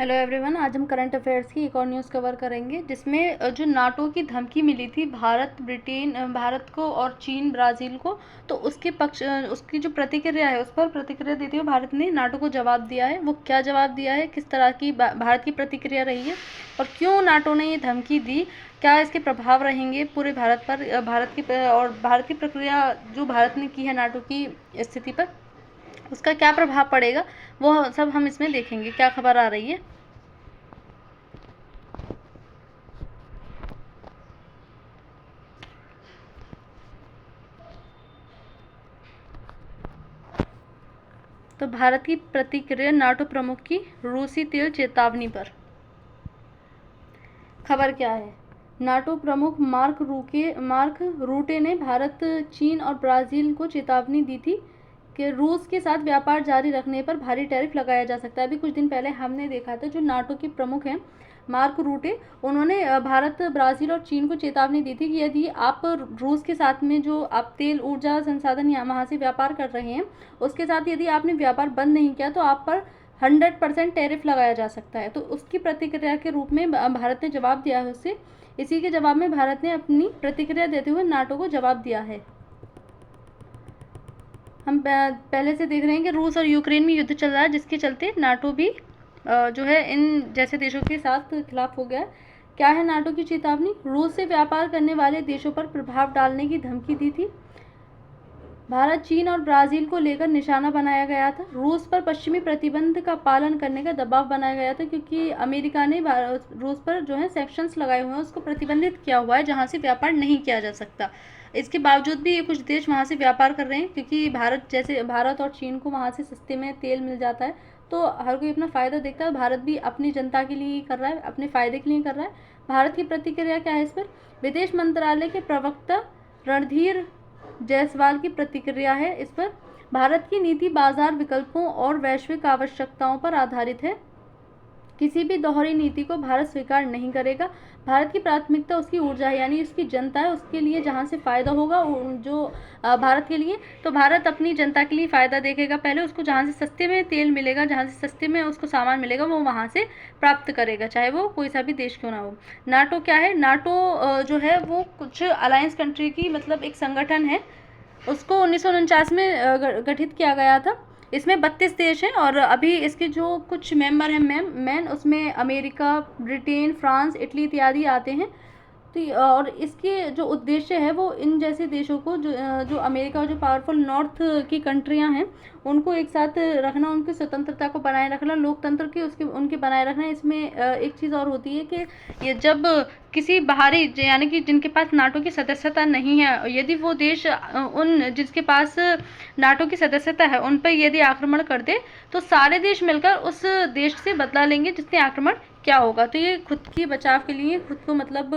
Hello everyone, आज हम current affairs की एक और न्यूज़ कवर करेंगे जिसमें जो नाटो की धमकी मिली थी भारत को और चीन ब्राज़ील को, तो उसकी जो प्रतिक्रिया है उस पर प्रतिक्रिया देते हुए भारत ने नाटो को जवाब दिया है। वो क्या जवाब दिया है, किस तरह की भारत की प्रतिक्रिया रही है और क्यों नाटो ने ये धमकी दी, क्या इसके प्रभाव रहेंगे पूरे भारत पर, भारत की प्रक्रिया जो भारत ने की है नाटो की स्थिति पर, उसका क्या प्रभाव पड़ेगा, वो सब हम इसमें देखेंगे। क्या खबर आ रही है। तो भारत की प्रतिक्रिया नाटो प्रमुख की रूसी तेल चेतावनी पर। खबर क्या है। नाटो प्रमुख मार्क रूटे ने भारत, चीन और ब्राज़ील को चेतावनी दी थी कि रूस के साथ व्यापार जारी रखने पर भारी टैरिफ लगाया जा सकता है। अभी कुछ दिन पहले हमने देखा था, जो नाटो के प्रमुख हैं मार्क रूटे, उन्होंने भारत, ब्राज़ील और चीन को चेतावनी दी थी कि यदि आप रूस के साथ में जो आप तेल ऊर्जा संसाधन यहाँ वहाँ से व्यापार कर रहे हैं, उसके साथ यदि आपने व्यापार बंद नहीं किया तो आप पर 100% टैरिफ लगाया जा सकता है। तो उसकी प्रतिक्रिया के रूप में भारत ने जवाब दिया है उससे। इसी के जवाब में भारत ने अपनी प्रतिक्रिया देते हुए नाटो को जवाब दिया है। हम पहले से देख रहे हैं कि रूस और यूक्रेन में युद्ध चल रहा है, जिसके चलते नाटो भी जो है इन जैसे देशों के साथ खिलाफ हो गया। क्या है नाटो की चेतावनी। रूस से व्यापार करने वाले देशों पर प्रभाव डालने की धमकी दी थी। भारत, चीन और ब्राज़ील को लेकर निशाना बनाया गया था। रूस पर पश्चिमी प्रतिबंध का पालन करने का दबाव बनाया गया था, क्योंकि अमेरिका ने रूस पर जो है सेक्शंस लगाए हुए हैं, उसको प्रतिबंधित किया हुआ है जहां से व्यापार नहीं किया जा सकता। इसके बावजूद भी ये कुछ देश वहां से व्यापार कर रहे हैं, क्योंकि भारत और चीन को वहां से सस्ते में तेल मिल जाता है, तो हर कोई अपना फ़ायदा देखता है। भारत भी अपनी जनता के लिए कर रहा है, अपने फ़ायदे के लिए कर रहा है। भारत की प्रतिक्रिया क्या है इस पर। विदेश मंत्रालय के प्रवक्ता रणधीर जायसवाल की प्रतिक्रिया है इस पर। भारत की नीति बाजार विकल्पों और वैश्विक आवश्यकताओं पर आधारित है। किसी भी दोहरी नीति को भारत स्वीकार नहीं करेगा। भारत की प्राथमिकता उसकी ऊर्जा है, यानी उसकी जनता है, उसके लिए जहां से फ़ायदा होगा जो भारत के लिए, तो भारत अपनी जनता के लिए फ़ायदा देखेगा। पहले उसको जहां से सस्ते में तेल मिलेगा, जहां से सस्ते में उसको सामान मिलेगा, वो वहां से प्राप्त करेगा, चाहे वो कोई सा भी देश क्यों ना हो। नाटो क्या है। नाटो जो है वो कुछ अलायंस कंट्री की मतलब एक संगठन है। उसको 1949 में गठित किया गया था। इसमें 32 देश हैं और अभी इसके जो कुछ मेंबर हैं मैन उसमें अमेरिका, ब्रिटेन, फ्रांस, इटली इत्यादि आते हैं। तो और इसके जो उद्देश्य है वो इन जैसे देशों को जो अमेरिका और जो पावरफुल नॉर्थ की कंट्रियां हैं उनको एक साथ रखना, उनकी स्वतंत्रता को बनाए रखना, लोकतंत्र की उनके बनाए रखना। इसमें एक चीज़ और होती है कि ये जब किसी बाहरी यानी कि जिनके पास नाटो की सदस्यता नहीं है, यदि वो देश उन जिसके पास नाटो की सदस्यता है उन पर यदि आक्रमण कर दे, तो सारे देश मिलकर उस देश से बदला लेंगे जिसने आक्रमण क्या होगा। तो ये खुद की बचाव के लिए, खुद को मतलब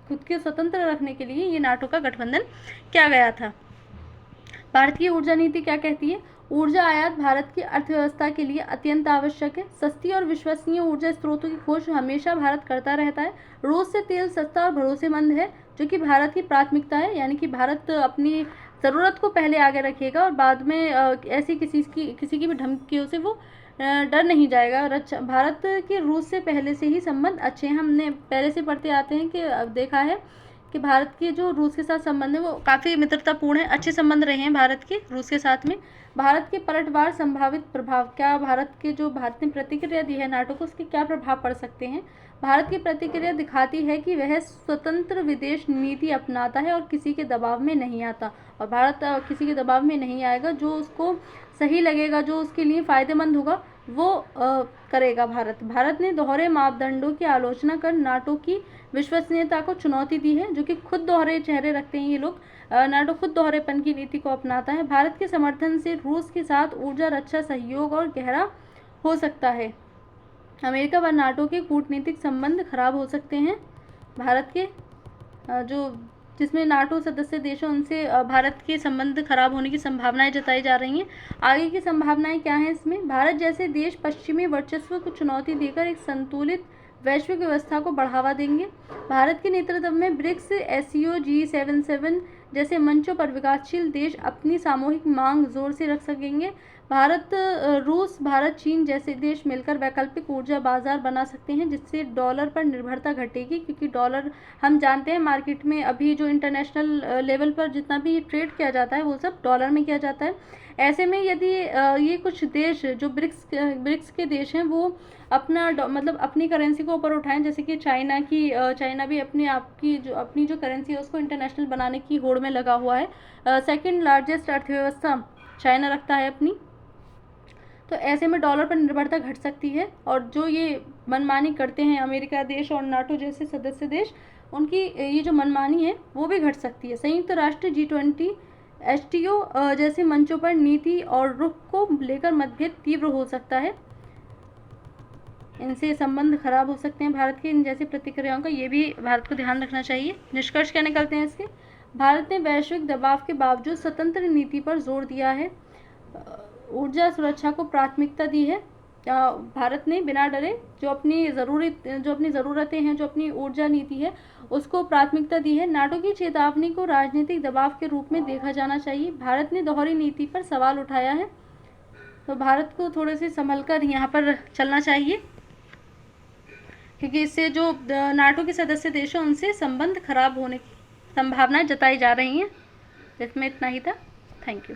खुद के स्वतंत्र रखने के लिए ये नाटो का गठबंधन किया गया था। भारत की ऊर्जा नीति क्या कहती है। ऊर्जा आयात भारत की अर्थव्यवस्था के लिए अत्यंत आवश्यक है। सस्ती और विश्वसनीय ऊर्जा स्रोतों की खोज हमेशा भारत करता रहता है। रूस से तेल सस्ता और भरोसेमंद है, जो कि भारत की प्राथमिकता है, यानी कि भारत अपनी ज़रूरत को पहले आगे रखेगा और बाद में ऐसी किसी की भी धमकियों से वो डर नहीं जाएगा। भारत के रूस से पहले से ही संबंध अच्छे हैं। हमने पहले से पढ़ते आते हैं कि देखा है कि भारत के जो रूस के साथ संबंध है वो काफ़ी मित्रतापूर्ण है, अच्छे संबंध रहे हैं भारत के रूस के साथ में। भारत के पलटवार संभावित प्रभाव क्या। भारत ने प्रतिक्रिया दी है नाटो को, उसके क्या प्रभाव पड़ सकते हैं। भारत की प्रतिक्रिया दिखाती है कि वह स्वतंत्र विदेश नीति अपनाता है और किसी के दबाव में नहीं आता, और भारत किसी के दबाव में नहीं आएगा। जो उसको सही लगेगा, जो उसके लिए फ़ायदेमंद होगा, वो करेगा। भारत ने दोहरे मापदंडों की आलोचना कर नाटो की विश्वसनीयता को चुनौती दी है, जो कि खुद दोहरे चेहरे रखते हैं ये लोग। नाटो खुद दोहरेपन की नीति को अपनाता है। भारत के समर्थन से रूस के साथ ऊर्जा रक्षा सहयोग और गहरा हो सकता है। अमेरिका व नाटो के कूटनीतिक संबंध खराब हो सकते हैं। भारत के जो जिसमें नाटो सदस्य देश हैं उनसे भारत के संबंध खराब होने की संभावनाएं जताई जा रही हैं। आगे की संभावनाएं क्या हैं इसमें। भारत जैसे देश पश्चिमी वर्चस्व को चुनौती देकर एक संतुलित वैश्विक व्यवस्था को बढ़ावा देंगे। भारत के नेतृत्व में ब्रिक्स, एससीओ, G77 जैसे मंचों पर विकासशील देश अपनी सामूहिक मांग जोर से रख सकेंगे। रूस, भारत, चीन जैसे देश मिलकर वैकल्पिक ऊर्जा बाजार बना सकते हैं, जिससे डॉलर पर निर्भरता घटेगी, क्योंकि डॉलर हम जानते हैं मार्केट में अभी जो इंटरनेशनल लेवल पर जितना भी ट्रेड किया जाता है वो सब डॉलर में किया जाता है। ऐसे में यदि ये कुछ देश जो ब्रिक्स के देश हैं वो अपना मतलब अपनी करेंसी को ऊपर उठाएं, जैसे कि चाइना भी अपनी जो करेंसी है उसको इंटरनेशनल बनाने की होड़ में लगा हुआ है। सेकंड लार्जेस्ट अर्थव्यवस्था चाइना रखता है अपनी। तो ऐसे में डॉलर पर निर्भरता घट सकती है, और जो ये मनमानी करते हैं अमेरिका देश और नाटो जैसे सदस्य देश, उनकी ये जो मनमानी है वो भी घट सकती है। संयुक्त राष्ट्र, G20, STO जैसे मंचों पर नीति और रुख को लेकर मतभेद तीव्र हो सकता है, इनसे संबंध खराब हो सकते हैं भारत के। इन जैसी प्रतिक्रियाओं का ये भी भारत को ध्यान रखना चाहिए। निष्कर्ष क्या निकलते हैं इसके? भारत ने वैश्विक दबाव के बावजूद स्वतंत्र नीति पर जोर दिया है, ऊर्जा सुरक्षा को प्राथमिकता दी है। भारत ने बिना डरे जो अपनी ज़रूरतें हैं, जो अपनी ऊर्जा नीति है उसको प्राथमिकता दी है। नाटो की चेतावनी को राजनीतिक दबाव के रूप में देखा जाना चाहिए। भारत ने दोहरी नीति पर सवाल उठाया है, तो भारत को थोड़े से संभल कर यहाँ पर चलना चाहिए, क्योंकि इससे जो नाटो के सदस्य देश हैं उनसे संबंध खराब होने की संभावनाएं जताई जा रही हैं। इसमें इतना ही था। Thank you.